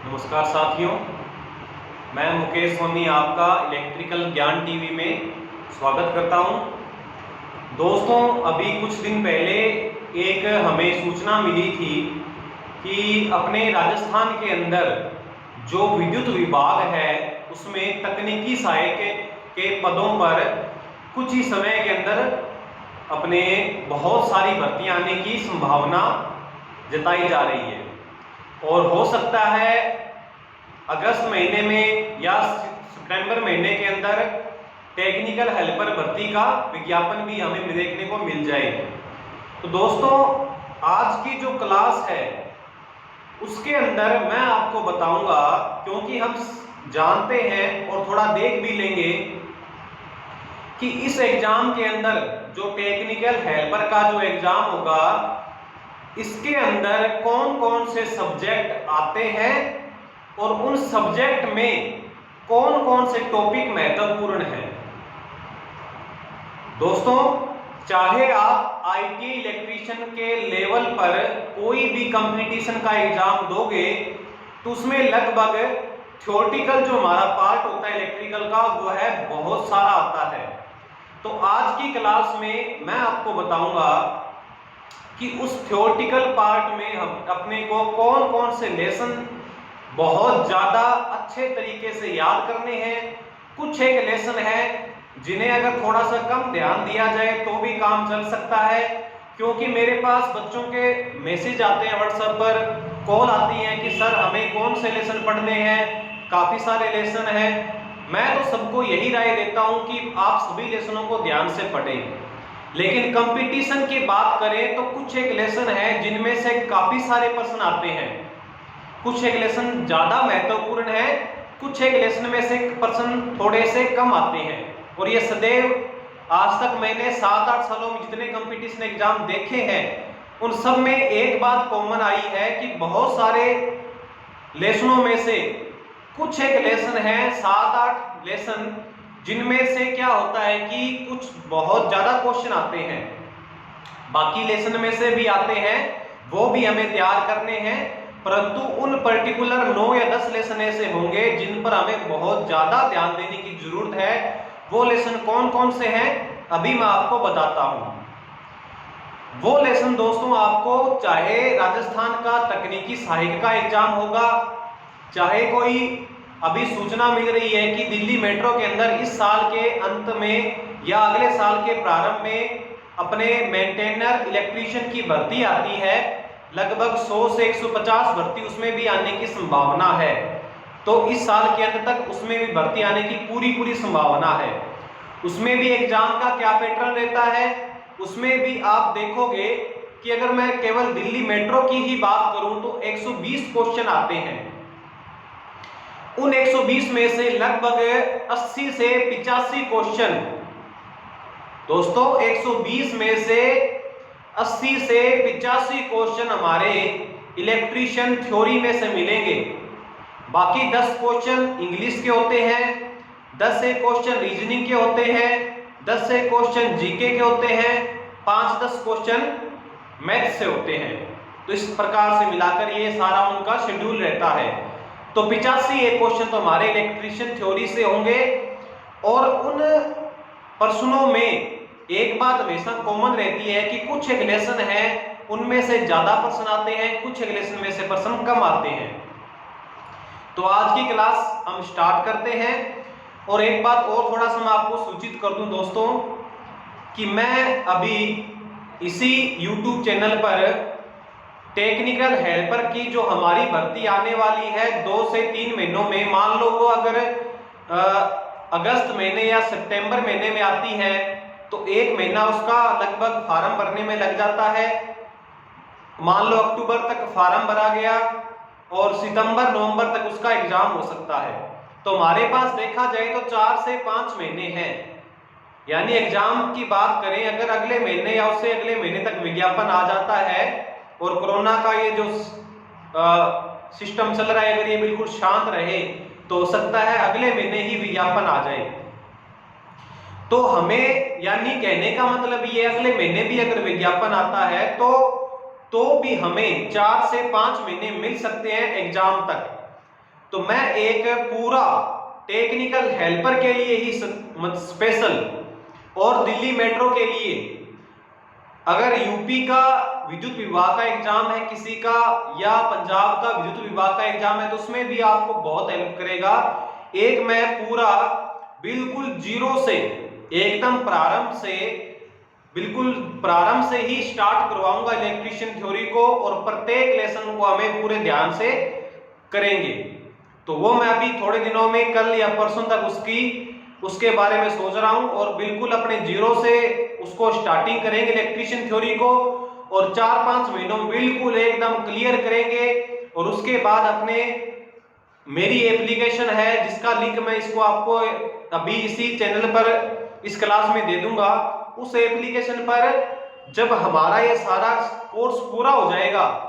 नमस्कार साथियों, मैं मुकेश सोनी आपका इलेक्ट्रिकल ज्ञान टीवी में स्वागत करता हूं। दोस्तों, अभी कुछ दिन पहले एक हमें सूचना मिली थी कि अपने राजस्थान के अंदर जो विद्युत विभाग है उसमें तकनीकी सहायक के पदों पर कुछ ही समय के अंदर अपने बहुत सारी भर्तियां आने की संभावना जताई जा रही है और हो सकता है अगस्त महीने में या सितंबर महीने के अंदर टेक्निकल हेल्पर भर्ती का विज्ञापन भी हमें देखने को मिल जाए। तो दोस्तों, आज की जो क्लास है उसके अंदर मैं आपको बताऊंगा, क्योंकि हम जानते हैं और थोड़ा देख भी लेंगे कि इस एग्जाम के अंदर जो टेक्निकल हेल्पर का जो एग्जाम होगा इसके अंदर कौन कौन से सब्जेक्ट आते हैं और उन सब्जेक्ट में कौन कौन से टॉपिक महत्वपूर्ण हैं। दोस्तों, चाहे आप आईटी इलेक्ट्रीशियन के लेवल पर कोई भी कंपटीशन का एग्जाम दोगे तो उसमें लगभग थ्योरेटिकल जो हमारा पार्ट होता है इलेक्ट्रिकल का वो है बहुत सारा आता है। तो आज की क्लास में मैं आपको बताऊंगा कि उस थ्योरेटिकल पार्ट में हम अपने को कौन कौन से लेसन बहुत ज्यादा अच्छे तरीके से याद करने हैं। कुछ एक लेसन है जिन्हें अगर थोड़ा सा कम ध्यान दिया जाए तो भी काम चल सकता है, क्योंकि मेरे पास बच्चों के मैसेज आते हैं, व्हाट्सएप पर कॉल आती है कि सर हमें कौन से लेसन पढ़ने हैं, काफी सारे लेसन हैं। मैं तो सबको यही राय देता हूं कि आप सभी लेसनों को ध्यान से पढ़ें, लेकिन कंपटीशन की बात करें तो कुछ एक लेसन है जिनमें से काफी सारे प्रश्न आते हैं। कुछ एक लेसन ज्यादा महत्वपूर्ण है, कुछ एक लेसन में से प्रश्न थोड़े से कम आते हैं। और ये सदैव आज तक मैंने 7-8 सालों में जितने कंपटीशन एग्जाम देखे हैं उन सब में एक बात कॉमन आई है कि बहुत सारे लेसनों में से कुछ एक लेसन है, 7-8 लेसन, जिनमें से क्या होता है कि कुछ बहुत ज्यादा क्वेश्चन आते हैं। बाकी लेसन में से भी आते हैं, वो भी हमें तैयार करने हैं, परंतु उन पर्टिकुलर 9 या 10 लेसन ऐसे होंगे जिन पर हमें बहुत ज्यादा ध्यान देने की जरूरत है। वो लेसन कौन कौन से हैं अभी मैं आपको बताता हूं। वो लेसन दोस्तों आपको चाहे राजस्थान का तकनीकी सहायक का एग्जाम होगा, चाहे कोई अभी सूचना मिल रही है कि दिल्ली मेट्रो के अंदर इस साल के अंत में या अगले साल के प्रारंभ में अपने मेंटेनर इलेक्ट्रीशियन की भर्ती आती है, लगभग 100 से 150 भर्ती उसमें भी आने की संभावना है। तो इस साल के अंत तक उसमें भी भर्ती आने की पूरी संभावना है। उसमें भी एग्जाम का क्या पैटर्न रहता है, उसमें भी आप देखोगे कि अगर मैं केवल दिल्ली मेट्रो की ही बात करूं तो 120 क्वेश्चन आते हैं। उन 120 में से लगभग 80 से 85 क्वेश्चन, दोस्तों 120 में से 80 से 85 क्वेश्चन हमारे इलेक्ट्रीशियन थ्योरी में से मिलेंगे। बाकी 10 क्वेश्चन इंग्लिश के होते हैं, 10 से क्वेश्चन रीजनिंग के होते हैं, 10 से क्वेश्चन जीके के होते हैं, 5-10 क्वेश्चन मैथ से होते हैं। तो इस प्रकार से मिलाकर ये सारा उनका शेड्यूल रहता है। तो 85 क्वेश्चन तो हमारे इलेक्ट्रीशियन थ्योरी से होंगे। और उन प्रश्नों में एक बात हमेशा कॉमन रहती है कि कुछ एक लेसन है उनमें से ज्यादा प्रश्न आते हैं, कुछ एक लेसन में से प्रश्न कम आते हैं। तो आज की क्लास हम स्टार्ट करते हैं। और एक बात और थोड़ा सा मैं आपको सूचित कर दूं दोस्तों कि मैं अभी इसी YouTube चैनल पर टेक्निकल हेल्पर की जो हमारी भर्ती आने वाली है 2 से 3 महीनों में, मान लो वो अगर अगस्त महीने या सितंबर महीने में आती है तो 1 महीना उसका लगभग फार्म भरने में लग जाता है। मान लो अक्टूबर तक फार्म भरा गया और सितंबर-नवंबर तक उसका एग्जाम हो सकता है। तो हमारे पास देखा जाए तो 4 से 5 महीने हैं। यानी एग्जाम की बात करें अगर अगले महीने या उससे अगले महीने तक विज्ञापन आ जाता है और कोरोना का ये जो सिस्टम चल रहा है अगर ये बिल्कुल शांत रहे तो हो सकता है अगले महीने ही विज्ञापन आ जाए। तो हमें यानी कहने का मतलब ये अगले महीने भी अगर विज्ञापन आता है तो भी हमें 4 से 5 महीने मिल सकते हैं एग्जाम तक। तो मैं एक पूरा टेक्निकल हेल्पर के लिए ही स्पेशल और दिल्ली मेट्रो के लिए, अगर यूपी का विद्युत विभाग का एग्जाम है किसी का या पंजाब का विद्युत विभाग का एग्जाम है तो उसमें भी आपको बहुत हेल्प करेगा। एक मैं पूरा बिल्कुल जीरो से, एकदम प्रारंभ से ही स्टार्ट करवाऊंगा इलेक्ट्रिशियन थ्योरी को, और प्रत्येक लेसन को हमें पूरे ध्यान से करेंगे। तो वो मैं अभी थोड़े दिनों में, कल या परसों तक उसके बारे में सोच रहा हूं, और बिल्कुल अपने जीरो से उसको स्टार्टिंग करेंगे इलेक्ट्रिशियन थ्योरी को, और 4-5 महीनों में बिल्कुल एकदम क्लियर करेंगे। और उसके बाद अपने मेरी एप्लीकेशन है जिसका लिंक मैं इसको आपको अभी इसी चैनल पर इस क्लास में दे दूंगा। उस एप्लीकेशन पर जब हमारा ये सारा कोर्स पूरा हो जाएगा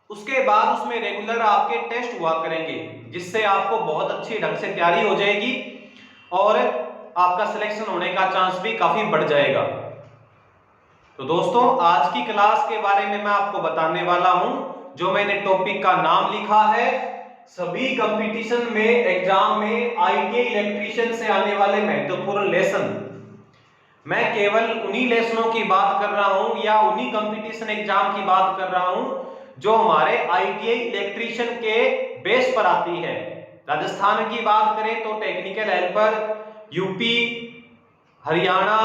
उसके बाद उसमें रेगुलर आपके टेस्ट हुआ करेंगे, जिससे आपको बहुत अच्छी ढंग से तैयारी हो जाएगी और आपका सिलेक्शन होने का चांस भी काफी बढ़ जाएगा। तो दोस्तों, आज की क्लास के बारे में मैं आपको बताने वाला हूं। जो मैंने टॉपिक का नाम लिखा है, सभी कंपटीशन में एग्जाम में आईटीआई इलेक्ट्रीशियन से आने वाले महत्वपूर्ण लेसन। मैं केवल उन्हीं लेसनों की बात कर रहा हूं या उन्हीं कंपटीशन एग्जाम की बात कर रहा हूं जो हमारे आईटीआई इलेक्ट्रीशियन के बेस पर आती है। राजस्थान की बात करें तो technical helper, UP, Haryana,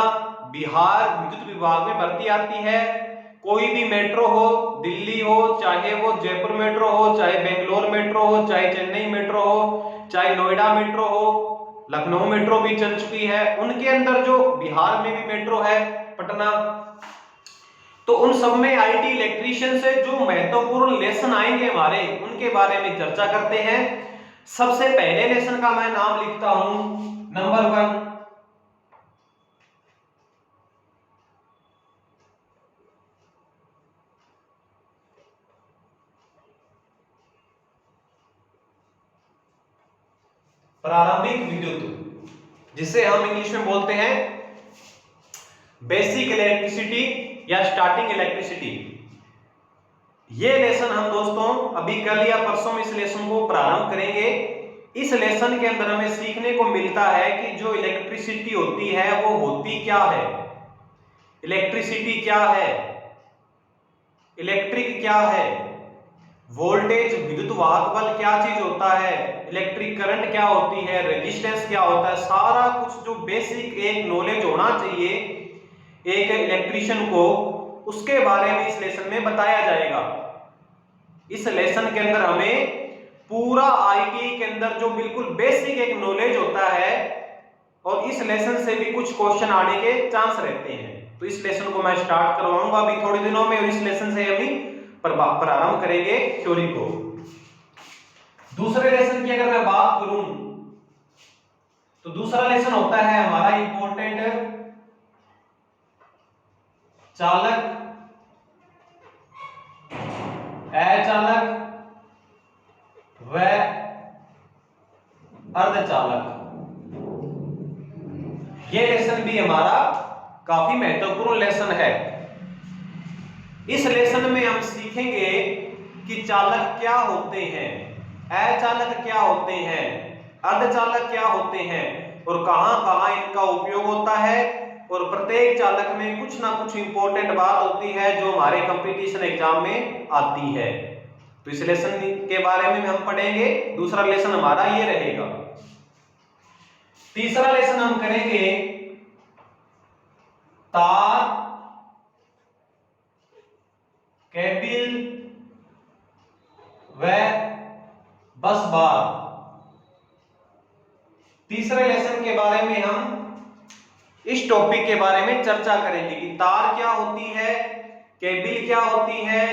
Bihar विद्युत विभाग में भर्ती आती है। कोई भी मेट्रो हो, दिल्ली हो, चाहे वो जयपुर मेट्रो हो, चाहे बेंगलोर मेट्रो हो, चाहे चेन्नई मेट्रो हो, चाहे नोएडा मेट्रो हो, लखनऊ मेट्रो भी चल चुकी है, उनके अंदर जो बिहार में भी मेट्रो है, पटना, तो उन सब में आईटी इलेक्ट्रीशियन से जो महत्वपूर्ण लेसन आएंगे हमारे, उनके बारे में चर्चा करते हैं। सबसे पहले लेसन का मैं नाम लिखता हूं, नंबर 1, प्रारंभिक विद्युत, जिसे हम इंग्लिश में बोलते हैं बेसिक इलेक्ट्रिसिटी या स्टार्टिंग इलेक्ट्रिसिटी। ये लेसन हम दोस्तों अभी कल या परसों में इस लेसन को प्रारंभ करेंगे। इस लेसन के अंदर हमें सीखने को मिलता है कि जो इलेक्ट्रिसिटी होती है वो होती क्या है, इलेक्ट्रिसिटी क्या है, इलेक्ट्रिक क्या है, वोल्टेज विद्युत वाहक बल क्या चीज होता है, इलेक्ट्रिक करंट क्या होती है, रेजिस्टेंस क्या होता है, सारा कुछ जो बेसिक एक नॉलेज होना चाहिए एक इलेक्ट्रीशियन को, उसके बारे में इस लेसन में बताया जाएगा। इस लेसन के अंदर हमें पूरा आईटी के अंदर जो बिल्कुल बेसिक एक नॉलेज होता है, और इस लेसन से भी कुछ क्वेश्चन आने के चांस रहते हैं। तो इस लेसन को मैं स्टार्ट करवाऊंगा अभी थोड़ी दिनों में, और इस लेसन से हम प्रारंभ करेंगे थ्योरी को। दूसरे लेसन की अगर मैं बात करूं तो दूसरा लेसन होता है हमारा इंपॉर्टेंट, चालक, अचालक व अर्धचालक। यह लेसन भी हमारा काफी महत्वपूर्ण लेसन है। इस लेसन में हम सीखेंगे कि चालक क्या होते हैं, अचालक क्या होते हैं, अर्धचालक क्या होते हैं, और कहां-कहां इनका उपयोग होता है, और प्रत्येक चालक में कुछ ना कुछ इंपॉर्टेंट बात होती है जो हमारे कंपटीशन एग्जाम में आती है। तो इस लेसन के बारे में हम पढ़ेंगे। दूसरा लेसन हमारा ये रहेगा। तीसरा लेसन हम करेंगे तार, केबल व बस बार। तीसरे लेसन के बारे में हम इस टॉपिक के बारे में चर्चा करेंगे कि तार क्या होती है, केबल क्या होती है,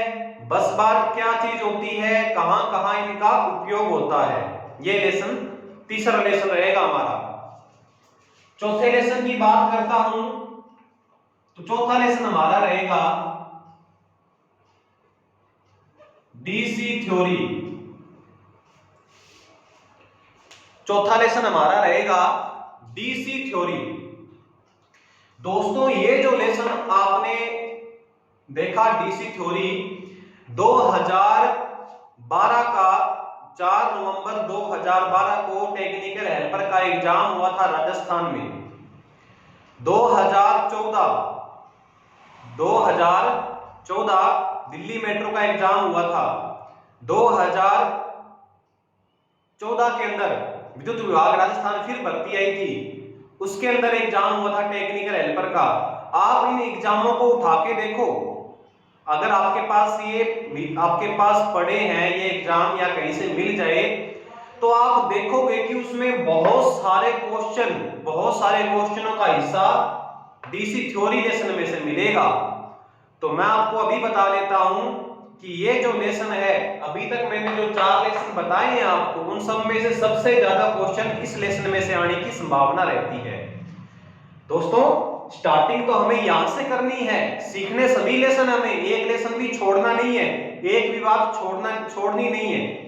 बस बार क्या चीज होती है, कहां कहां इनका उपयोग होता है। यह लेसन तीसरा लेसन रहेगा हमारा। चौथे लेसन की बात करता हूं तो चौथा लेसन हमारा रहेगा डीसी थ्योरी। चौथा लेसन हमारा रहेगा डीसी थ्योरी। दोस्तों, ये जो लेसन आपने देखा डीसी थ्योरी 2012 का 4 नवंबर 2012 को टेक्निकल हेल्पर का एग्जाम हुआ था राजस्थान में। 2014 दिल्ली मेट्रो का एग्जाम हुआ था। 2014 के अंदर विद्युत विभाग राजस्थान फिर भर्ती आई थी, उसके अंदर एग्जाम हुआ था टेक्निकल हेल्पर का। आप इन एग्जामों को उठा के देखो, अगर आपके पास पड़े हैं ये एग्जाम या कहीं से मिल जाए तो आप देखोगे कि उसमें बहुत सारे क्वेश्चनों का हिस्सा डीसी थ्योरी लेसन में से मिलेगा। तो मैं आपको अभी बता लेता हूं कि ये जो लेसन है, अभी तक मैंने जो 4 लेसन बताए हैं आपको, उन सब में से सबसे ज्यादा क्वेश्चन इस लेसन में से आने की संभावना रहती है। दोस्तों, स्टार्टिंग तो हमें यहां से करनी है, सीखने सभी लेसन, हमें एक लेसन भी छोड़ना नहीं है, एक भी बात छोड़नी नहीं है।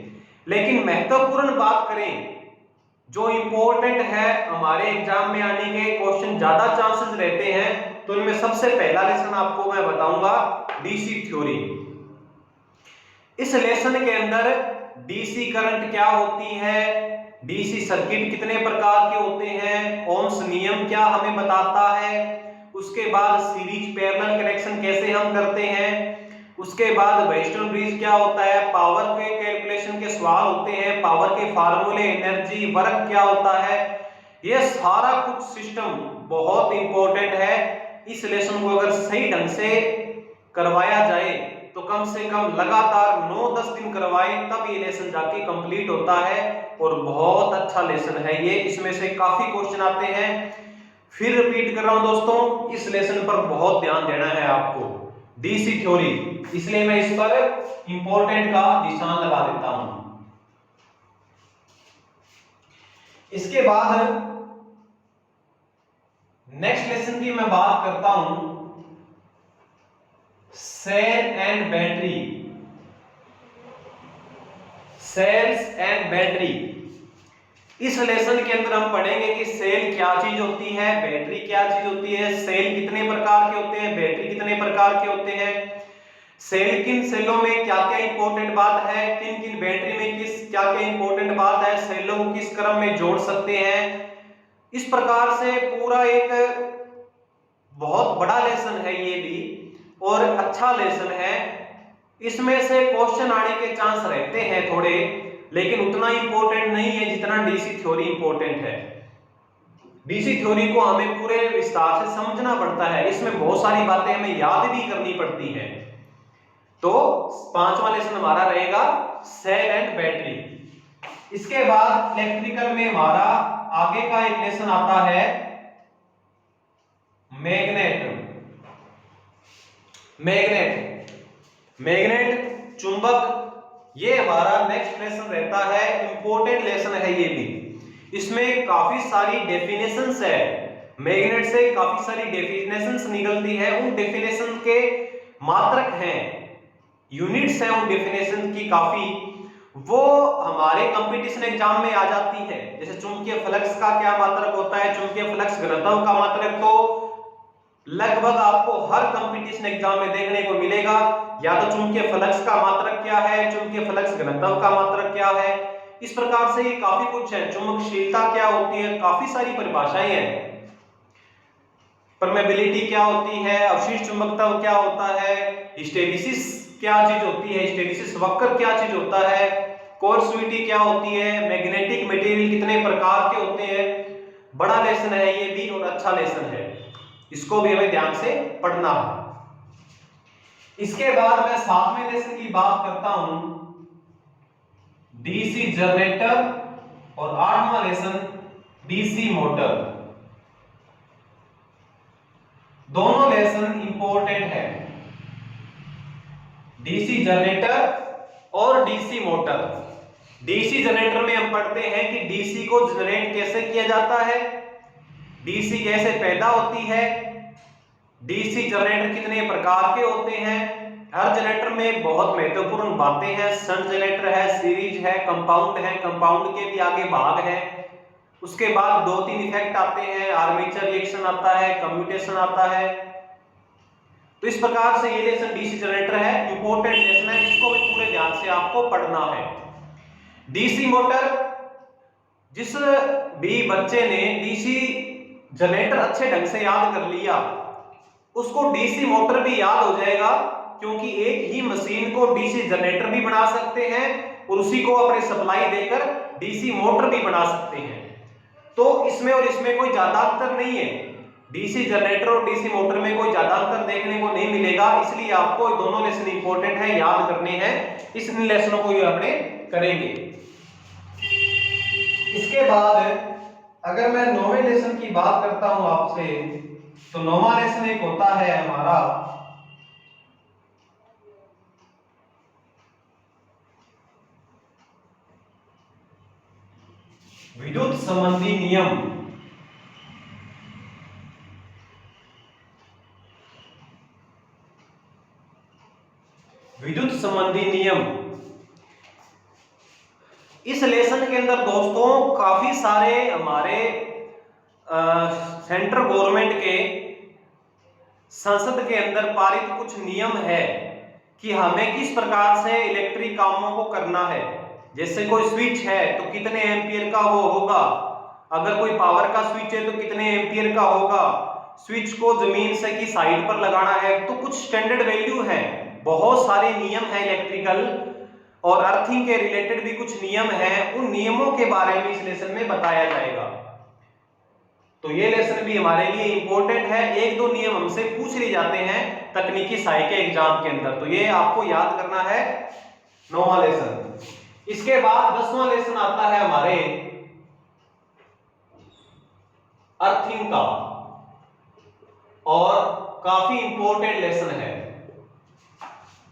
लेकिन महत्वपूर्ण बात करें, जो इंपॉर्टेंट है, हमारे एग्जाम में आने के क्वेश्चन ज्यादा चांसेस रहते हैं, तो इनमें सबसे पहला लेसन आपको मैं बताऊंगा डीसी थ्योरी। इस लेसन के अंदर डीसी करंट क्या होती है, डीसी सर्किट कितने प्रकार के होते हैं, ओम्स नियम क्या हमें बताता है, उसके बाद सीरीज पैरेलल कनेक्शन कैसे हम करते हैं, उसके बाद वेस्टर्न ब्रिज क्या होता है, पावर के कैलकुलेशन के सवाल होते हैं, पावर के फार्मूले, एनर्जी, वर्क क्या होता है, ये सारा कुछ सिस्टम बहुत इंपॉर्टेंट है। इस लेसन को अगर सही ढंग से करवाया जाए तो कम से कम लगातार 9-10 दिन करवाए तब ये लेसन जाके कंप्लीट होता है, और बहुत अच्छा लेसन है ये। इसमें से काफी क्वेश्चन आते हैं। फिर रिपीट कर रहा हूं दोस्तों, इस लेसन पर बहुत ध्यान देना है आपको, डीसी थ्योरी, इसलिए मैं इस पर इंपॉर्टेंट का निशान लगा देता हूं। इसके बाद नेक्स्ट लेसन की मैं बात करता हूं, cell and battery. Cells and battery, इस लेसन के अंदर हम पढ़ेंगे कि सेल क्या चीज होती है, बैटरी क्या चीज होती है, सेल कितने प्रकार के होते हैं, बैटरी कितने प्रकार के होते हैं, सेल किन सेलों में क्या क्या इंपॉर्टेंट बात है, किन किन बैटरी में क्या क्या इंपॉर्टेंट बात है, सेलों को किस क्रम में जोड़ सकते हैं। इस प्रकार से पूरा एक बहुत बड़ा लेसन है ये भी, और अच्छा लेसन है। इसमें से क्वेश्चन आने के चांस रहते हैं थोड़े, लेकिन उतना इंपॉर्टेंट नहीं है जितना डीसी थ्योरी इंपॉर्टेंट है। डीसी थ्योरी को हमें पूरे विस्तार से समझना पड़ता है, इसमें बहुत सारी बातें हमें याद भी करनी पड़ती हैं। तो 5वां लेसन हमारा रहेगा सेल एंड बैटरी। इसके बाद इलेक्ट्रिकल में हमारा आगे का एक लेसन आता है मैग्नेट। मैग्नेट चुंबक, ये हमारा नेक्स्ट लेसन रहता है, इंपॉर्टेंट लेसन है ये भी। इसमें काफी सारी डेफिनेशंस है, मैग्नेट से काफी सारी डेफिनेशंस निकलती है, उन डेफिनेशन के मात्रक हैं, यूनिट्स हैं उन डेफिनेशन की काफी, वो हमारे कंपटीशन एग्जाम में आ जाती है। जैसे चुंबकीय फ्लक्स का क्या मात्रक होता है, चुंबकीय फ्लक्स घनत्व का मात्रक तो लगभग आपको हर कंपटीशन एग्जाम में देखने को मिलेगा। या तो चुंबकीय फ्लक्स का मात्रक क्या है, चुंबकीय फ्लक्स घनत्व का मात्रक क्या है, इस प्रकार से ये काफी कुछ है। चुंबकशीलता क्या होती है, काफी सारी परिभाषाएं हैं। परमेबिलिटी क्या होती है, अवशिष्ट चुंबकत्व क्या होता है, हिस्टेरिसिस क्या चीज होती है, हिस्टेरिसिस वक्र क्या चीज होता है, कोर्सिविटी क्या होती है, मैग्नेटिक मटेरियल कितने प्रकार के होते हैं। बड़ा लेसन है ये भी और अच्छा लेसन है, इसको भी हमें ध्यान से पढ़ना है। इसके बाद मैं 7वें लेसन की बात करता हूं, डीसी जनरेटर, और 8वां लेसन डीसी मोटर। दोनों लेसन इंपॉर्टेंट है, डीसी जनरेटर और डीसी मोटर। डीसी जनरेटर में हम पढ़ते हैं कि डीसी को जनरेट कैसे किया जाता है, डीसी कैसे पैदा होती है, डीसी जनरेटर कितने प्रकार के होते हैं, हर जनरेटर में बहुत महत्वपूर्ण बातें हैं, शंट जनरेटर है, सीरीज है, कंपाउंड है, कंपाउंड के भी आगे भाग है। उसके बाद 2-3 इफेक्ट आते हैं, आर्मेचर रिएक्शन आता है, कम्यूटेशन आता है। तो इस प्रकार से ये लेसन डीसी जनरेटर है, इंपॉर्टेंट लेसन है, इसको भी पूरे ध्यान से आपको पढ़ना है। डीसी मोटर, जिस भी बच्चे ने डीसी जनरेटर अच्छे ढंग से याद कर लिया उसको डीसी मोटर भी याद हो जाएगा, क्योंकि एक ही मशीन को डीसी जनरेटर भी बना सकते हैं और उसी को अपने सप्लाई देकर डीसी मोटर भी बना सकते हैं। तो इसमें और इसमें कोई ज्यादा अंतर नहीं है, डीसी जनरेटर और डीसी मोटर में कोई ज्यादा अंतर देखने को नहीं मिलेगा, इसलिए आपको दोनों लेसन इंपॉर्टेंट है, याद करने हैं। इस लेसनों को अपने करेंगे। इसके बाद अगर मैं 9वें लेसन की बात करता हूं आपसे, तो 9वां लेसन एक होता है हमारा विद्युत संबंधी नियम। विद्युत संबंधी नियम, इस लेसन के अंदर दोस्तों काफी सारे हमारे सेंट्रल गवर्नमेंट के संसद के अंदर पारित कुछ नियम है कि हमें किस प्रकार से इलेक्ट्रिक कामों को करना है। जैसे कोई स्विच है तो कितने एम्पियर का वो होगा, अगर कोई पावर का स्विच है तो कितने एम्पियर का होगा, स्विच को जमीन से की साइड पर लगाना है, तो कुछ स्टैंडर्ड वैल्यू है, बहुत सारे नियम है इलेक्ट्रिकल और अर्थिंग के रिलेटेड भी कुछ नियम है, उन नियमों के बारे में इस लेसन में बताया जाएगा। तो ये लेसन भी हमारे लिए इंपॉर्टेंट है, एक दो नियम हमसे पूछ लिए जाते हैं तकनीकी सहायक के एग्जाम के अंदर, तो ये आपको याद करना है 9वां लेसन। इसके बाद 10वां लेसन आता है हमारे अर्थिंग का, और काफी इंपॉर्टेंट लेसन है।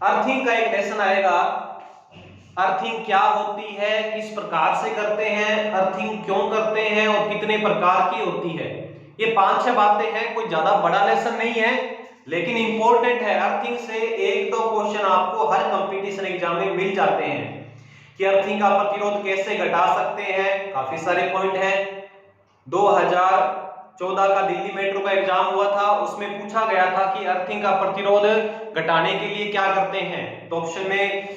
अर्थिंग का एक लेसन आएगा, अर्थिंग क्या होती है, किस प्रकार से करते हैं, अर्थिंग क्यों करते हैं और कितने प्रकार की होती है। ये 5-6 बातें हैं, कोई ज्यादा बड़ा लेसन नहीं है लेकिन इंपॉर्टेंट है। अर्थिंग से 1-2 क्वेश्चन आपको हर कंपटीशन एग्जाम में मिल जाते हैं कि अर्थिंग का प्रतिरोध कैसे घटा सकते हैं, काफी सारे पॉइंट हैं। 2014 का दिल्ली मेट्रो का एग्जाम हुआ था, उसमें पूछा गया था कि अर्थिंग का प्रतिरोध घटाने के लिए क्या करते हैं, तो ऑप्शन में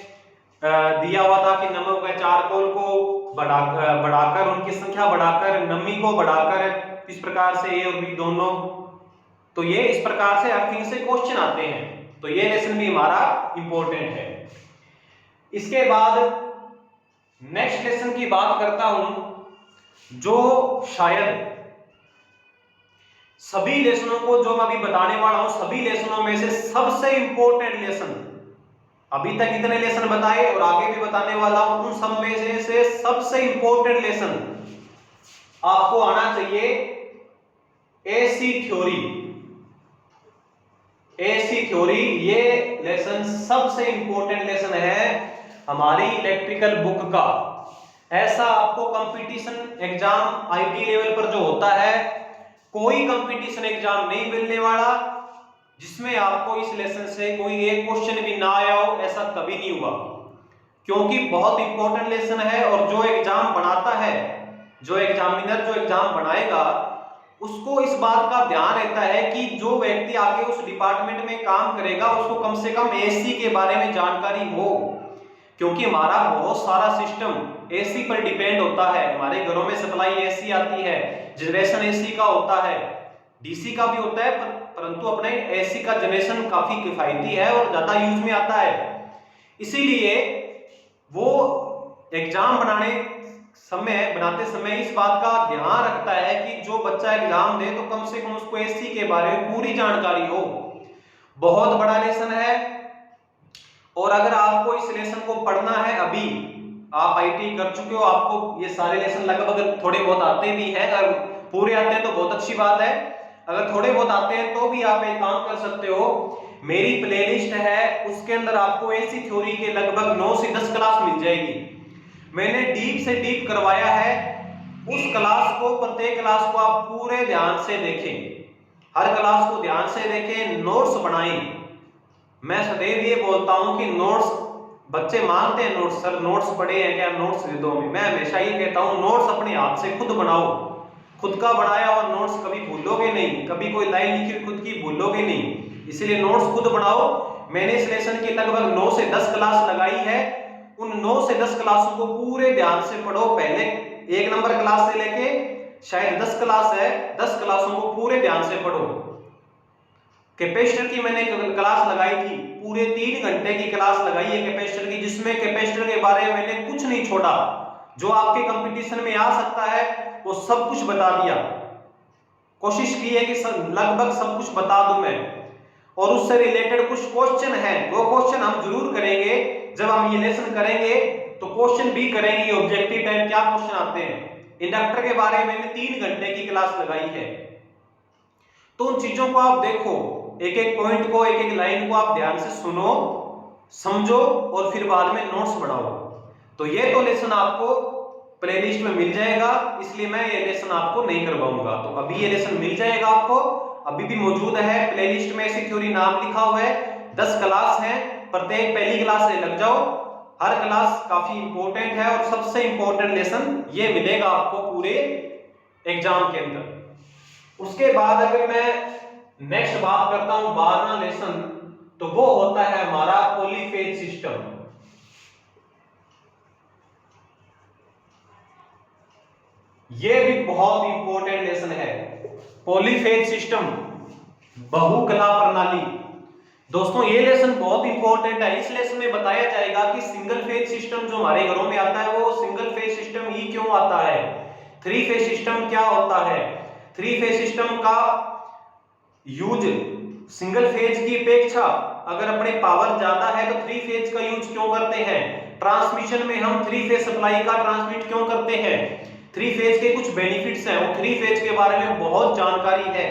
दिया हुआ था कि नमक व चारकोल को बढ़ाकर उनकी संख्या बढ़ाकर, नमी को बढ़ाकर, इस प्रकार से ए और बी दोनों, तो ये इस प्रकार से अर्थिंग से क्वेश्चन आते हैं, तो ये लेसन भी हमारा इंपॉर्टेंट है। इसके बाद नेक्स्ट लेसन की बात करता हूं, जो शायद सभी लेसनों को जो मैं अभी बताने वाला हूं, सभी लेसनों में से सबसे इंपॉर्टेंट लेसन, अभी तक इतने लेसन बताए और आगे भी बताने वाला हूं, उन सब में से सबसे इंपॉर्टेंट लेसन आपको आना चाहिए एसी थ्योरी। एसी थ्योरी ये लेसन सबसे इंपॉर्टेंट लेसन है हमारी इलेक्ट्रिकल बुक का। ऐसा आपको कंपटीशन एग्जाम आईटी लेवल पर जो होता है, कोई कंपटीशन एग्जाम नहीं मिलने वाला जिसमें आपको इस लेसन से कोई एक क्वेश्चन भी ना आया हो, ऐसा कभी नहीं हुआ, क्योंकि बहुत इंपॉर्टेंट लेसन है। और जो एग्जाम बनाता है, जो एग्जामिनर जो एग्जाम बनाएगा, उसको इस बात का ध्यान रहता है कि जो व्यक्ति आगे उस डिपार्टमेंट में काम करेगा उसको कम से कम एसी के बारे में जानकारी हो, क्योंकि हमारा बहुत सारा सिस्टम एसी पर डिपेंड होता है। हमारे घरों में सप्लाई एसी आती है, जनरेशन एसी का होता है, डीसी का भी होता है, परंतु अपने एसी का जनरेशन काफी किफायती है और ज्यादा यूज में आता है। इसीलिए वो एग्जाम बनाते समय इस बात का ध्यान रखता है कि जो बच्चा एग्जाम दे तो कम से कम उसको एसी के बारे में पूरी जानकारी हो। बहुत बड़ा लेसन है, और अगर आपको इस लेसन को पढ़ना है, अभी आप आईटी कर चुके हो, आपको ये सारे लेसन लगभग थोड़े बहुत आते भी हैं, अगर पूरे आते हैं तो बहुत अच्छी बात है, अगर थोड़े बहुत आते हैं तो भी आप एक काम कर सकते हो, मेरी प्लेलिस्ट है उसके अंदर आपको एसी थ्योरी के लगभग 9 से 10 क्लास मिल जाएगी। मैंने डीप से डीप करवाया है, उस क्लास को, प्रत्येक क्लास को आप पूरे ध्यान से देखें, हर क्लास को ध्यान से देखें, नोट्स बनाएं। मैं सदैव ये बोलता हूं कि नोट्स, बच्चे मांगते हैं नोट्स, सर नोट्स पढ़े हैं क्या, नोट्स दे दो। मैं हमेशा ये कहता हूं नोट्स अपने हाथ से खुद बनाओ, खुद का बनाया हुआ नोट्स कभी भूलोगे नहीं, कभी कोई लाइन लिखी खुद की भूलोगे नहीं, इसलिए नोट्स खुद बनाओ। मैंने इस लेसन की लगभग 9 से 10 क्लास लगाई है, उन 9 से 10 क्लासों को पूरे ध्यान से पढ़ो। पहले 1 नंबर क्लास से लेके शायद 10 क्लास है, 10 क्लासों को पूरे ध्यान से पढ़ो। कैपेसिटर की मैंने क्लास लगाई थी, पूरे 3 घंटे की क्लास लगाई है कैपेसिटर की, जिसमें कैपेसिटर के बारे में मैंने कुछ नहीं छोड़ा। जो आपके कंपटीशन में आ सकता है वो सब कुछ बता दिया। कोशिश की है कि लगभग सब कुछ बता दूं मैं। और उससे रिलेटेड कुछ क्वेश्चन है, वो क्वेश्चन हम जरूर करेंगे। जब हम ये लेसन करेंगे तो क्वेश्चन भी करेंगे, ऑब्जेक्टिव टाइप क्या क्वेश्चन आते हैं। इंडक्टर के बारे में मैंने 3 घंटे की क्लास लगाई है। तो उन चीजों को आप देखो, एक एक पॉइंट को, एक एक लाइन को आप ध्यान से सुनो, समझो और फिर बाद में नोट्स बनाओ। तो ये तो लेसन आपको प्लेलिस्ट में मिल जाएगा, इसलिए मैं ये लेसन आपको नहीं करवाऊंगा। तो अभी ये लेसन मिल जाएगा आपको, अभी भी मौजूद है प्लेलिस्ट में। ऐसी थ्योरी नाम लिखा हुआ है, 10 क्लास है, प्रत्येक पहली क्लास से लग जाओ। हर क्लास काफी इंपॉर्टेंट है और सबसे इंपॉर्टेंट लेसन ये मिलेगा आपको पूरे एग्जाम के अंदर। उसके बाद अगर मैं नेक्स्ट बात करता हूं 12वां लेसन, तो वो होता है हमारा पॉलीफेज सिस्टम। ये भी बहुत इंपॉर्टेंट लेसन है, पॉलीफेज सिस्टम, बहुकला प्रणाली। दोस्तों ये लेसन बहुत इंपॉर्टेंट है। इस लेसन में बताया जाएगा कि सिंगल फेज सिस्टम जो हमारे घरों में आता है वो सिंगल फेज सिस्टम ही क्यों आता है, 3 फेज सिस्टम क्या होता है, 3 फेज सिस्टम का यूज सिंगल फेज की अपेक्षा अगर अपने पावर ज्यादा है तो 3 फेज का यूज क्यों करते हैं, ट्रांसमिशन में हम 3 फेज सप्लाई का ट्रांसमिट क्यों करते हैं, 3 फेज के कुछ बेनिफिट्स हैं, वो 3 फेज के बारे में बहुत जानकारी है।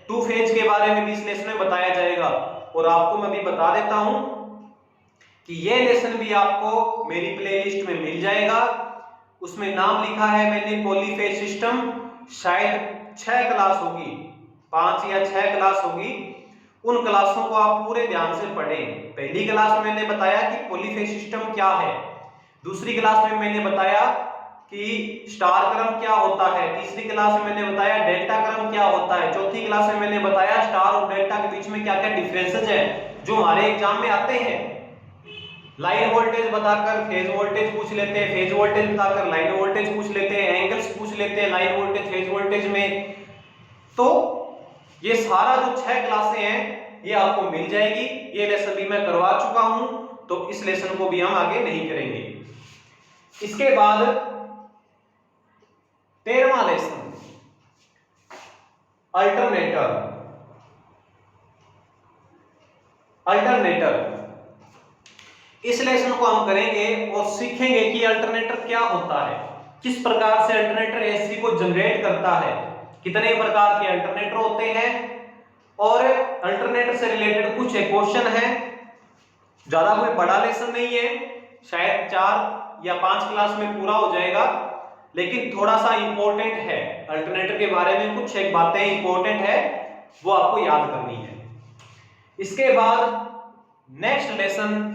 2 फेज के बारे में भी इस लेसन में बताया जाएगा। और आपको मैं भी बता देता हूं कि ये लेसन भी आपको मेरी प्लेलिस्ट में मिल जाएगा। उसमें नाम लिखा है मैंने पॉलीफेज सिस्टम, शायद 6 क्लास होगी, 5 या 6 क्लास होगी। उन क्लासों को आप पूरे ध्यान से पढ़ें। पहली क्लास में मैंने बताया कि पॉलीफेज सिस्टम क्या है, दूसरी क्लास में मैंने बताया कि स्टार क्रम क्या होता है, तीसरी क्लास में मैंने बताया डेल्टा क्रम क्या होता है, चौथी क्लास में मैंने बताया स्टार और डेल्टा के बीच में क्या क्या डिफरेंसेस है जो हमारे एग्जाम में आते हैं। लाइन वोल्टेज बताकर फेज वोल्टेज पूछ लेते हैं, फेज वोल्टेज बताकर लाइन वोल्टेज पूछ लेते हैं, एंगल्स पूछ लेते हैं लाइन वोल्टेज फेज वोल्टेज में। तो ये सारा जो 6 क्लासें हैं ये आपको मिल जाएगी। ये लेसन भी मैं करवा चुका हूं, तो इस लेसन को भी हम आगे नहीं करेंगे। इसके बाद 13वां लेसन, अल्टरनेटर। अल्टरनेटर इस लेसन को हम करेंगे और सीखेंगे कि अल्टरनेटर क्या होता है, किस प्रकार से अल्टरनेटर एसी को जनरेट करता है, कितने प्रकार के अल्टरनेटर होते हैं, और अल्टरनेटर से रिलेटेड कुछ क्वेश्चन है। ज्यादा कोई बड़ा लेसन नहीं है, शायद 4 या 5 क्लास में पूरा हो जाएगा, लेकिन थोड़ा सा इंपॉर्टेंट है। अल्टरनेटर के बारे में कुछ एक बातें इंपॉर्टेंट है, वो आपको याद करनी है। इसके बाद नेक्स्ट लेसन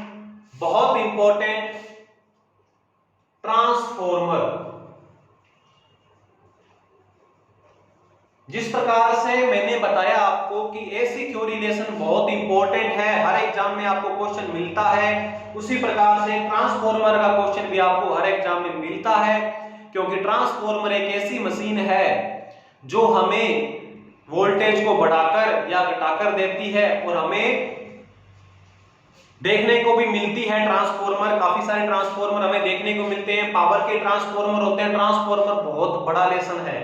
बहुत इंपॉर्टेंट, ट्रांसफॉर्मर। जिस प्रकार से मैंने बताया आपको कि एसी थ्योरी लेसन बहुत इंपॉर्टेंट है, हर एग्जाम में आपको क्वेश्चन मिलता है, उसी प्रकार से ट्रांसफॉर्मर का क्वेश्चन भी आपको हर एग्जाम में मिलता है। क्योंकि ट्रांसफॉर्मर एक ऐसी मशीन है जो हमें वोल्टेज को बढ़ाकर या घटाकर देती है, और हमें देखने को भी मिलती है ट्रांसफॉर्मर। काफी सारे ट्रांसफॉर्मर हमें देखने को मिलते हैं, पावर के ट्रांसफॉर्मर होते हैं। ट्रांसफॉर्मर बहुत बड़ा लेसन है,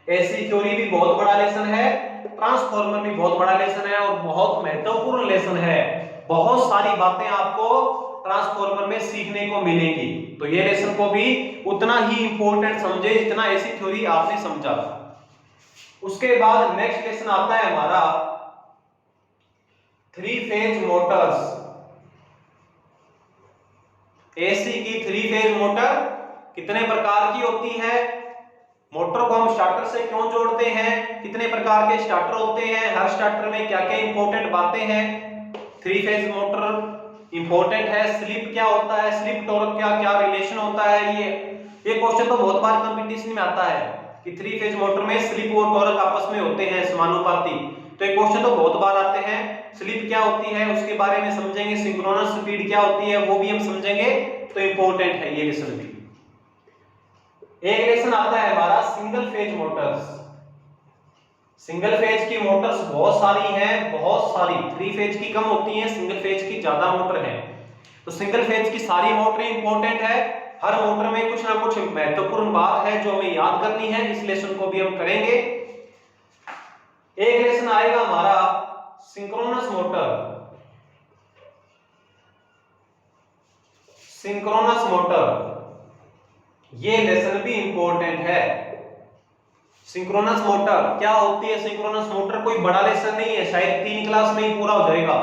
एसी थ्योरी भी बहुत बड़ा लेसन है, ट्रांसफॉर्मर भी बहुत बड़ा लेसन है और बहुत महत्वपूर्ण लेसन है। बहुत सारी बातें आपको ट्रांसफॉर्मर में सीखने को मिलेंगी, तो ये लेसन को भी उतना ही इंपॉर्टेंट समझे जितना एसी थ्योरी आपने समझा। उसके बाद नेक्स्ट लेसन आता है हमारा 3 फेज मोटर्स। एसी की 3 फेज मोटर कितने प्रकार की होती है, मोटर को हम स्टार्टर से क्यों जोड़ते हैं, कितने प्रकार के स्टार्टर होते हैं, हर स्टार्टर में क्या क्या इंपॉर्टेंट बातें हैं। 3 फेज मोटर इंपॉर्टेंट है। स्लिप क्या होता है, स्लिप टॉर्क क्या क्या रिलेशन होता है, ये क्वेश्चन तो बहुत बार कंपटीशन में आता है कि 3 फेज मोटर में स्लिप और टॉर्क आपस में होते हैं समानुपाती। तो ये क्वेश्चन तो बहुत बार आते हैं। स्लिप क्या होती है उसके बारे में समझेंगे, सिंक्रोनस स्पीड क्या होती है वो भी हम समझेंगे। तो इंपॉर्टेंट है ये लेसन भी। एक लेसन आता है हमारा single phase Motors. Single phase की मोटर्स बहुत सारी हैं, बहुत सारी। 3 फेज की कम होती हैं, सिंगल फेज की ज्यादा मोटर है। तो सिंगल फेज की सारी मोटरें इंपॉर्टेंट है। हर मोटर में कुछ ना कुछ महत्वपूर्ण बात है जो हमें याद करनी है। इस लेसन को भी हम करेंगे। एक लेसन आएगा हमारा सिंक्रोनस मोटर। सिंक्रोनस मोटर, ये लेसन भी इंपॉर्टेंट है। सिंक्रोनस मोटर क्या होती है? सिंक्रोनस मोटर कोई बड़ा लेसन नहीं है, शायद 3 क्लास में ही पूरा हो जाएगा।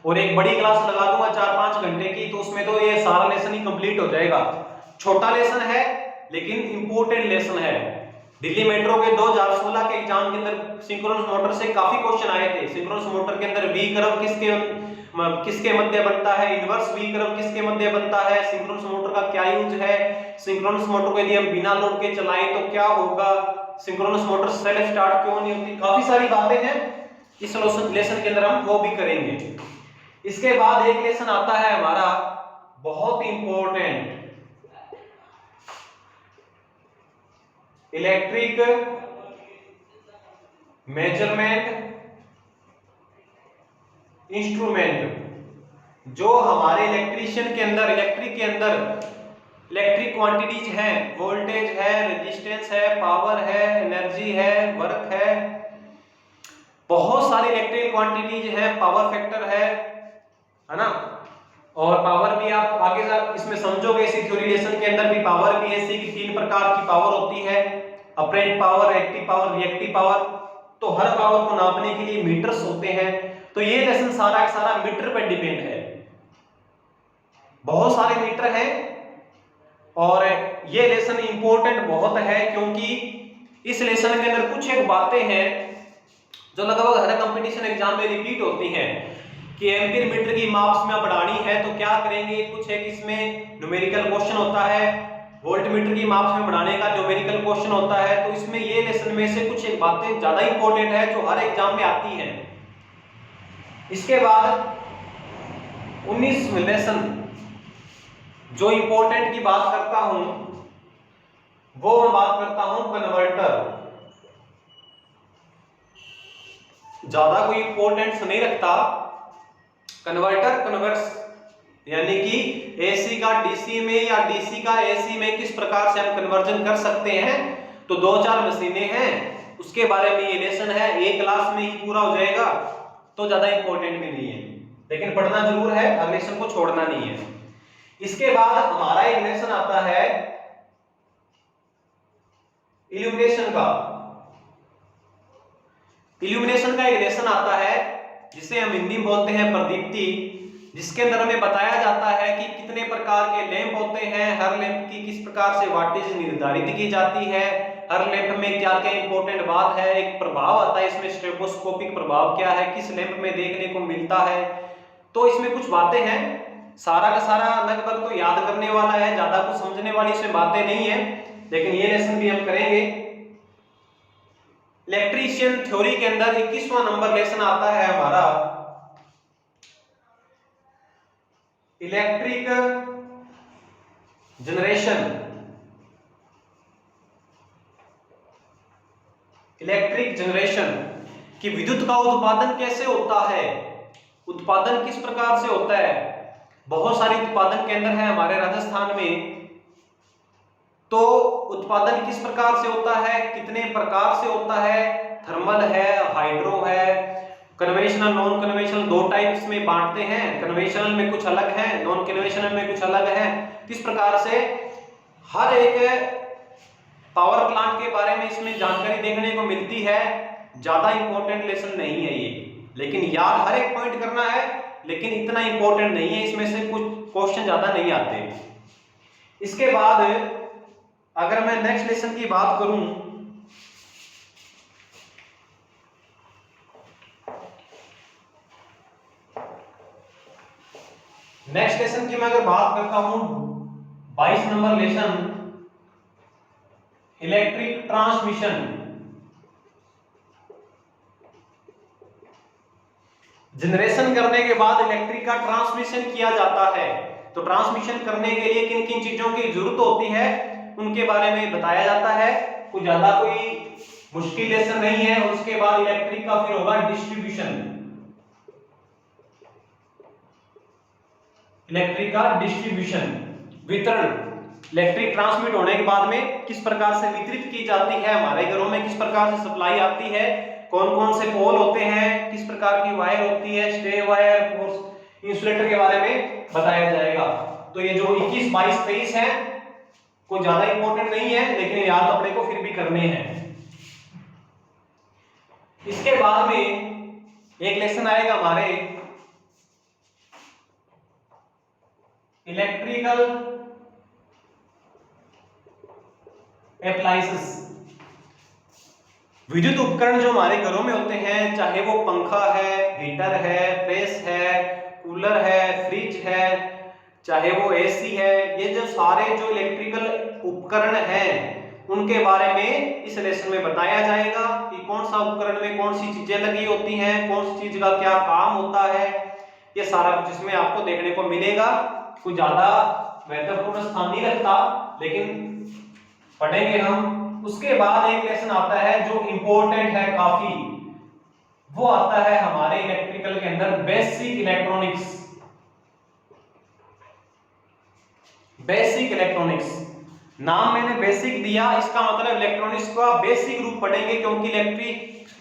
और एक बड़ी क्लास लगा दूंगा 4-5 घंटे की, तो उसमें तो ये सारा लेसन ही कंप्लीट हो जाएगा। छोटा लेसन है लेकिन इंपॉर्टेंट लेसन है। दिल्ली मेट्रो के 2016 के एग्जाम के अंदर सिंक्रोनस मोटर से काफी क्वेश्चन आए थे। सिंक्रोनस मोटर के अंदर वी कर्व किसके मध्य बनता है, इनवर्स वी कर्व किसके मध्य बनता है, सिंक्रोनस मोटर का क्या यूज है, सिंक्रोनस मोटर को यदि हम बिना लोड के चलाएं तो क्या होगा, सिंक्रोनस मोटर सेल्फ स्टार्ट क्यों नहीं होती, काफी सारी बातें हैं। इस लेसन के अंदर हम वो भी करेंगे। इसके बाद एक लेसन आता है हमारा बहुत इंपॉर्टेंट, इलेक्ट्रिक मेजरमेंट इंस्ट्रूमेंट। जो हमारे इलेक्ट्रिशियन के अंदर, इलेक्ट्रिक के अंदर इलेक्ट्रिक क्वांटिटीज हैं, वोल्टेज है, रेजिस्टेंस है, पावर है, एनर्जी है, वर्क है, बहुत सारी इलेक्ट्रिकल क्वांटिटीज है, पावर फैक्टर है ना। और पावर भी आप आगे इसमें समझोगे, इसी थ्योरी लेसन के अंदर भी पावर भी ऐसी कि 3 प्रकार की पावर होती है, apparent power, active power, reactive power. तो हर पावर को नापने के लिए मीटर्स होते हैं। तो ये लेसन सारा का सारा मीटर पर डिपेंड है। बहुत सारे मीटर हैं और ये लेसन इंपॉर्टेंट बहुत है, क्योंकि इस लेसन के अंदर कुछ एक बातें हैं जो लगभग हर कंपटीशन एग्जाम में रिपीट होती हैं कि एम्पीयर मीटर की माप में बढ़ानी है तो क्या करेंगे। कुछ एक इसमें न्यूमेरिकल क्वेश्चन होता है, वोल्ट मीटर की माप में बढ़ाने का न्यूमेरिकल क्वेश्चन होता है। तो इसमें ये लेसन में से कुछ एक बातें ज्यादा इंपॉर्टेंट है जो हर एग्जाम में आती हैं। इसके बाद 19वां लेसन जो इंपॉर्टेंट की बात करता हूं वो मैं बात करता हूं कन्वर्टर। ज्यादा कोई इंपॉर्टेंस नहीं रखता। कन्वर्टर, कन्वर्स यानी कि एसी का डीसी में या डीसी का एसी में किस प्रकार से हम कन्वर्जन कर सकते हैं। तो 2-4 मशीनें हैं, उसके बारे में ये लेसन है। एक क्लास में ही पूरा हो जाएगा, तो ज्यादा इंपॉर्टेंट भी नहीं है, लेकिन पढ़ना जरूर है, हर लेसन को छोड़ना नहीं है। इसके बाद हमारा एक लेसन आता है इल्यूमिनेशन का। इल्यूमिनेशन का एक लेसन आता है जिसे हम हिंदी में बोलते हैं प्रदीप्ति, जिसके अंदर हमें बताया जाता है कि कितने प्रकार के लैंप होते हैं, हर लैंप की किस प्रकार से वाटेज निर्धारित की जाती है, हर लैंप में क्या क्या इंपॉर्टेंट बात है, एक प्रभाव आता है इसमें स्ट्रोबोस्कोपिक प्रभाव क्या है, किस लैंप में देखने को मिलता है। तो इसमें कुछ बातें हैं, सारा का सारा लगभग तो याद करने वाला है, ज्यादा कुछ समझने वाली इसमें बातें नहीं है, लेकिन ये लेसन भी हम करेंगे। इलेक्ट्रीशियन थ्योरी के अंदर 21वां नंबर लेसन आता है हमारा इलेक्ट्रिक जनरेशन। इलेक्ट्रिक जनरेशन कि विद्युत का उत्पादन कैसे होता है, उत्पादन किस प्रकार से होता है। बहुत सारे उत्पादन केंद्र हैं हमारे राजस्थान में, तो उत्पादन किस प्रकार से होता है, कितने प्रकार से होता है, थर्मल है, हाइड्रो है, कन्वेंशनल, नॉन कन्वेंशनल, 2 टाइप्स में बांटते हैं। कन्वेंशनल में कुछ अलग है, नॉन कन्वेंशनल में कुछ अलग है। किस प्रकार से हर एक पावर प्लांट के बारे में इसमें जानकारी देखने को मिलती है। ज्यादा इंपॉर्टेंट लेसन नहीं है ये, लेकिन याद हर एक पॉइंट करना है, लेकिन इतना इंपॉर्टेंट नहीं है, इसमें से कुछ क्वेश्चन ज्यादा नहीं आते। इसके बाद अगर मैं नेक्स्ट लेसन की बात करूं, नेक्स्ट लेसन की मैं अगर बात करता हूं 22 number lesson electric transmission. Generation करने के बाद इलेक्ट्रिक का ट्रांसमिशन किया जाता है। तो ट्रांसमिशन करने के लिए किन किन चीजों की जरूरत होती है उनके बारे में बताया जाता है। कोई ज्यादा कोई मुश्किल लेसन नहीं है। उसके बाद इलेक्ट्रिक का फिर होगा डिस्ट्रीब्यूशन। इलेक्ट्रिक का डिस्ट्रीब्यूशन वितरण। इलेक्ट्रिक ट्रांसमिट होने के बाद में किस प्रकार से वितरित की जाती है, हमारे घरों में किस प्रकार से सप्लाई आती है, कौन कौन से पोल होते हैं, किस प्रकार की वायर होती है, स्टे वायर और इंसुलेटर के बारे में बताया जाएगा। तो ये जो 21, 22, 23 है कोई ज्यादा इंपॉर्टेंट नहीं है, लेकिन याद अपने को फिर भी करने हैं। इसके बाद में एक लेसन आएगा हमारे इलेक्ट्रिकल एप्लायंसेस। विद्युत उपकरण जो हमारे घरों में होते हैं, चाहे वो पंखा है, हीटर है, प्रेस है, कूलर है, फ्रिज है, चाहे वो एसी है, ये जो सारे जो इलेक्ट्रिकल उपकरण हैं उनके बारे में इस लेसन में बताया जाएगा कि कौन सा उपकरण में कौन सी चीजें लगी होती हैं, कौन सी चीज का क्या काम होता है, ये सारा कुछ इसमें आपको देखने को मिलेगा। कोई ज्यादा महत्वपूर्ण स्थान नहीं रखता, लेकिन पढ़ेंगे हम। उसके बाद एक लेसन आता है जो इंपॉर्टेंट है काफी, वो आता है हमारे इलेक्ट्रिकल के अंदर बेसिक इलेक्ट्रॉनिक्स। बेसिक इलेक्ट्रॉनिक्स नाम मैंने बेसिक दिया, इसका मतलब इलेक्ट्रॉनिक्स का बेसिक रूप पढ़ेंगे, क्योंकि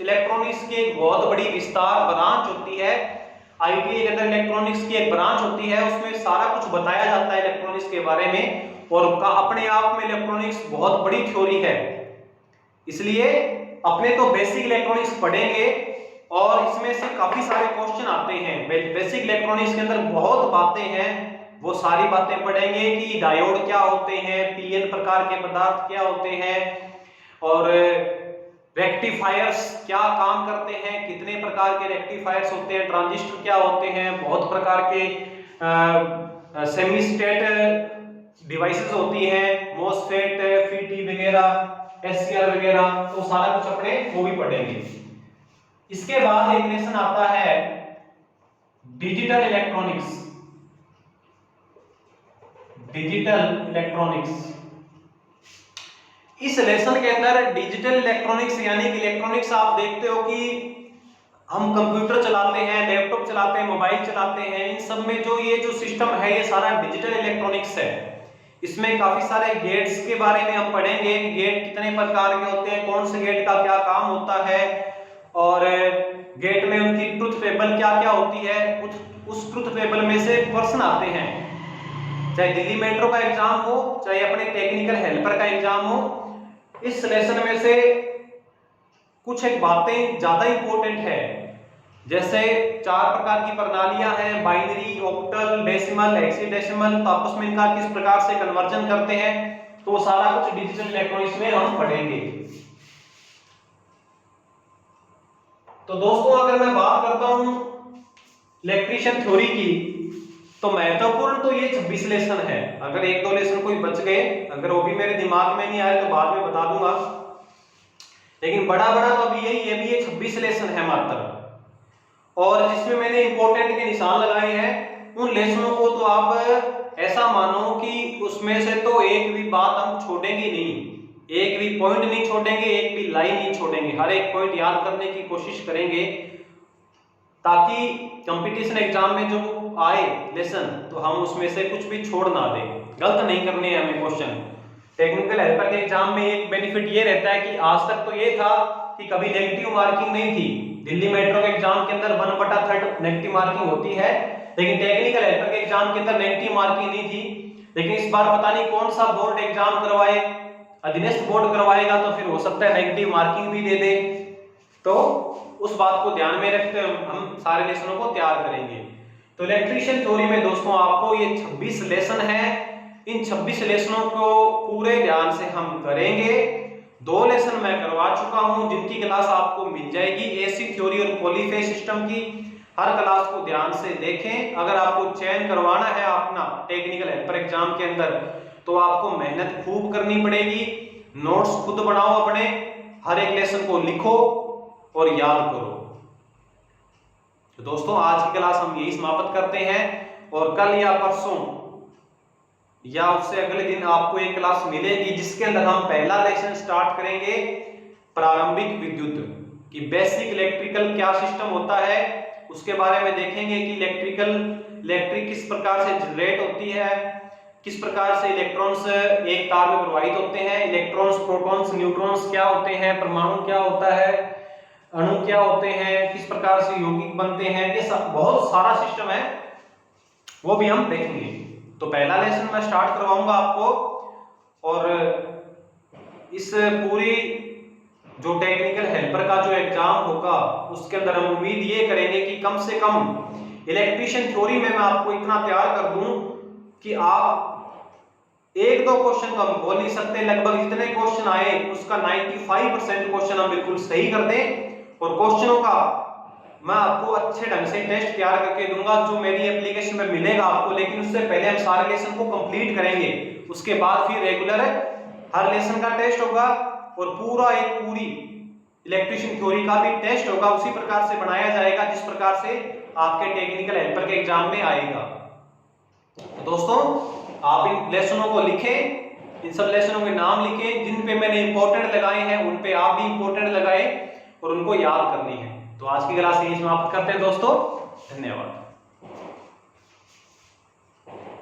इलेक्ट्रॉनिक्स की एक बहुत बड़ी विस्तार ब्रांच होती है। आईटीआई के अंदर इलेक्ट्रॉनिक्स की एक ब्रांच होती है, उसमें सारा कुछ बताया जाता है इलेक्ट्रॉनिक्स के बारे में, और अपने आप में इलेक्ट्रॉनिक्स बहुत बड़ी थ्योरी है। इसलिए अपने तो बेसिक इलेक्ट्रॉनिक्स पढ़ेंगे और इसमें से काफी सारे क्वेश्चन आते हैं। बेसिक इलेक्ट्रॉनिक्स के अंदर बहुत बातें हैं, वो सारी बातें पढ़ेंगे कि डायोड क्या होते हैं, पीएन प्रकार के पदार्थ क्या होते हैं, और रेक्टिफायर्स क्या काम करते हैं, कितने प्रकार के रेक्टिफायर्स होते हैं, ट्रांजिस्टर क्या होते हैं, बहुत प्रकार के सेमी स्टेट डिवाइसेस होती हैं, मोसफेट, फीटी वगैरह, एससीआर वगैरह, तो सारा कुछ अपने वो भी पढ़ेंगे। इसके बाद एक लेसन आता है डिजिटल इलेक्ट्रॉनिक्स। डिजिटल इलेक्ट्रॉनिक्स, इस लेसन के अंदर डिजिटल इलेक्ट्रॉनिक्स यानी कि इलेक्ट्रॉनिक्स आप देखते हो कि हम कंप्यूटर चलाते हैं, लैपटॉप चलाते हैं, मोबाइल चलाते हैं, इन सब में जो ये जो सिस्टम है ये सारा डिजिटल इलेक्ट्रॉनिक्स है। इसमें काफी सारे गेट्स के बारे में हम पढ़ेंगे कि गेट कितने प्रकार के होते हैं, कौन से गेट का क्या काम होता है, और गेट में उनकी ट्रुथ टेबल क्या क्या होती है। उस ट्रुथ टेबल में से प्रश्न आते हैं, चाहे दिल्ली मेट्रो का एग्जाम हो, चाहे अपने टेक्निकल हेल्पर का एग्जाम हो। इस लेसन में से कुछ एक बातें ज्यादा इंपॉर्टेंट है, जैसे 4 प्रकार की प्रणालियां हैं, बाइनरी, ऑक्टल, डेसिमल, हेक्साडेसिमल, तो आपस में इनका किस प्रकार से कन्वर्जन करते हैं, तो सारा कुछ डिजिटल इलेक्ट्रॉनिक्स में हम पढ़ेंगे। तो दोस्तों अगर मैं बात करता हूं इलेक्ट्रिशियन थ्योरी की, तो महत्वपूर्ण तो ये 26 लेसन है। अगर 1-2 लेसन कोई बच गए, अगर वो भी मेरे दिमाग में नहीं आए तो बाद में बता दूंगा, लेकिन बड़ा तो अभी ये भी ये 26 लेसन है मात्र। और जिसमें मैंने इंपॉर्टेंट के निशान लगाए हैं, उन लेसनों को तो आप ऐसा मानो कि उसमें से तो एक भी बात हम छोड़ेंगे नहीं, एक भी पॉइंट नहीं छोड़ेंगे, एक भी लाइन नहीं छोड़ेंगे, हर एक पॉइंट याद करने की कोशिश करेंगे, ताकि कंपटीशन एग्जाम में जो आए लेसन तो हम उसमें से कुछ भी छोड़ ना दें, गलत नहीं करने हैं हमें क्वेश्चन। टेक्निकल हेल्पर के एग्जाम में एक बेनिफिट ये रहता है कि आज तक तो ये था कि कभी नेगेटिव मार्किंग नहीं थी। दिल्ली मेट्रो के एग्जाम के अंदर 1/3 नेगेटिव मार्किंग होती है, लेकिन टेक्निकल हेल्पर के एग्जाम के अंदर नेगेटिव मार्किंग नहीं थी। लेकिन इस बार पता नहीं कौन सा बोर्ड एग्जाम करवाए, अधीनस्थ बोर्ड करवाएगा तो फिर हो सकता है नेगेटिव मार्किंग भी दे दे। तो उस बात को ध्यान में रखते हम सारे लेसनों को तैयार करेंगे। तो इलेक्ट्रिशियन थ्योरी में दोस्तों आपको ये 26 लेसन है, इन 26 लेसनों को पूरे ध्यान से हम करेंगे। 2 लेसन मैं करवा चुका हूं, जिनकी क्लास आपको मिल जाएगी एसी थ्योरी और पॉलीफेज सिस्टम की। हर क्लास को ध्यान से देखें। अगर आपको चयन करवाना है अपना टेक्निकल हेल्पर एग्जाम के अंदर, तो आपको मेहनत खूब करनी पड़ेगी। नोट्स खुद बनाओ अपने, हर एक लेसन को लिखो और याद करो। तो दोस्तों आज की क्लास हम यही समाप्त करते हैं और कल या परसों या उससे अगले दिन आपको एक क्लास मिलेगी जिसके अंदर हम पहला लेसन स्टार्ट करेंगे प्रारंभिक विद्युत की बेसिक इलेक्ट्रिकल क्या सिस्टम होता है, उसके बारे में देखेंगे कि इलेक्ट्रिक किस प्रकार से जनरेट होती है, किस प्रकार से इलेक्ट्रॉन्स एक तार में प्रवाहित होते हैं, इलेक्ट्रॉन्स प्रोटॉन्स न्यूट्रॉन्स क्या होते हैं, परमाणु क्या होता है, अणु क्या होते हैं, किस प्रकार से यौगिक बनते हैं, ये बहुत सारा सिस्टम है वो भी हम देखेंगे। तो पहला लेसन मैं स्टार्ट करवाऊंगा आपको और इस पूरी जो टेक्निकल हेल्पर का जो एग्जाम होगा उसके अंदर हम उम्मीद ये करेंगे कि कम से कम इलेक्ट्रीशियन थ्योरी में मैं आपको इतना तैयार कर दूं कि आप एक दो क्वेश्चन तो हम बोल नहीं सकते, लगभग जितने क्वेश्चन आए उसका 95% क्वेश्चन हम बिल्कुल सही कर दें और क्वेश्चनों का मैं आपको अच्छे ढंग से टेस्ट तैयार करके दूंगा जो मेरी एप्लीकेशन में मिलेगा आपको। लेकिन उससे पहले हम सारे लेसन को कंप्लीट करेंगे, उसके बाद फिर रेगुलर हर लेसन का टेस्ट होगा और पूरी इलेक्ट्रीशियन थ्योरी का भी टेस्ट होगा, उसी प्रकार से बनाया जाएगा जिस प्रकार से आपके टेक्निकल हेल्पर के एग्जाम में आएगा। तो दोस्तों आप इन लेसनों को लिखें, इन सब लेसनों के नाम लिखें, जिन पे मैंने इंपॉर्टेंट लगाए हैं उन पे आप भी इंपॉर्टेंट लगाएं और उनको याद करनी है। तो आज की क्लास यही समाप्त करते हैं दोस्तों, धन्यवाद।